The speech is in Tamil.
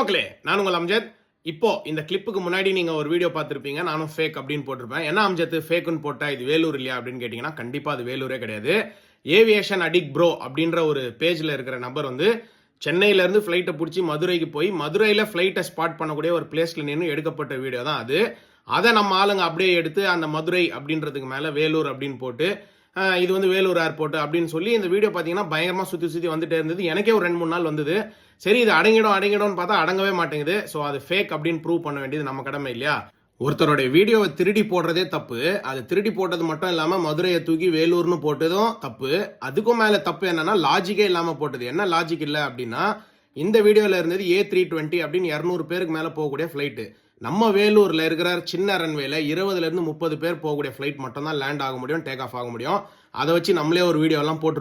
மக்களே, நான் உங்கள் அம்ஜத். இப்போ இந்த கிளிப்புக்கு முன்னாடி நீங்க ஒரு வீடியோ பார்த்திருப்பீங்க. நானும் ஃபேக் அப்படின்னு போட்டிருப்பேன். என்ன அம்ஜத் ஃபேக்குன்னு போட்டா இது வேலூர் இல்லையா அப்படின்னு கேட்டீங்கன்னா, கண்டிப்பா அது வேலூரே கிடையாது. ஏவியேஷன் அடிக் ப்ரோ அப்படின்ற ஒரு பேஜ்ல இருக்கிற நபர் வந்து சென்னையில இருந்து ஃபிளைட்டை பிடிச்சி மதுரைக்கு போய் மதுரையில ஃபிளைட்டை ஸ்பாட் பண்ணக்கூடிய ஒரு பிளேஸ்ல நின்று எடுக்கப்பட்ட வீடியோ தான் அது. அதை நம்ம ஆளுங்க அப்படியே எடுத்து அந்த மதுரை அப்படின்றதுக்கு மேல வேலூர் அப்படின்னு போட்டு இது வந்து வேலூர் ஏர்போர்ட் அப்படின்னு சொல்லி இந்த வீடியோ பார்த்தீங்கன்னா பயங்கரமா சுத்தி வந்துட்டே இருந்தது. எனக்கே ஒரு 2-3 நாள் வந்தது. சரி இது அடங்கிடும் பார்த்தா அடங்கவே மாட்டேங்குது. ஸோ அது ஃபேக் அப்படின்னு ப்ரூவ் பண்ண வேண்டியது நம்ம கடமை இல்லையா? ஒருத்தருடைய வீடியோவை திருடி போடுறதே தப்பு. அது திருடி போட்டது மட்டும் இல்லாம மதுரையை தூக்கி வேலூர்னு போட்டதும் தப்பு. அதுக்கும் மேல தப்பு என்னன்னா லாஜிக்கே இல்லாம போட்டது. என்ன லாஜிக் இல்லை அப்படின்னா, இந்த வீடியோல இருந்தது A320 அப்படின்னு 200 பேருக்கு மேல போகக்கூடிய ஃபிளைட்டு. நம்ம வேலூர்ல இருக்கிற சின்ன ரன்வேல 20 இருந்து 30 பேர் போகக்கூடிய ஃபிளைட் மட்டும் தான் லேண்ட் ஆக முடியும், டேக் ஆஃப் ஆக முடியும். அதை வச்சு நம்மளே ஒரு வீடியோ எல்லாம் போட்டு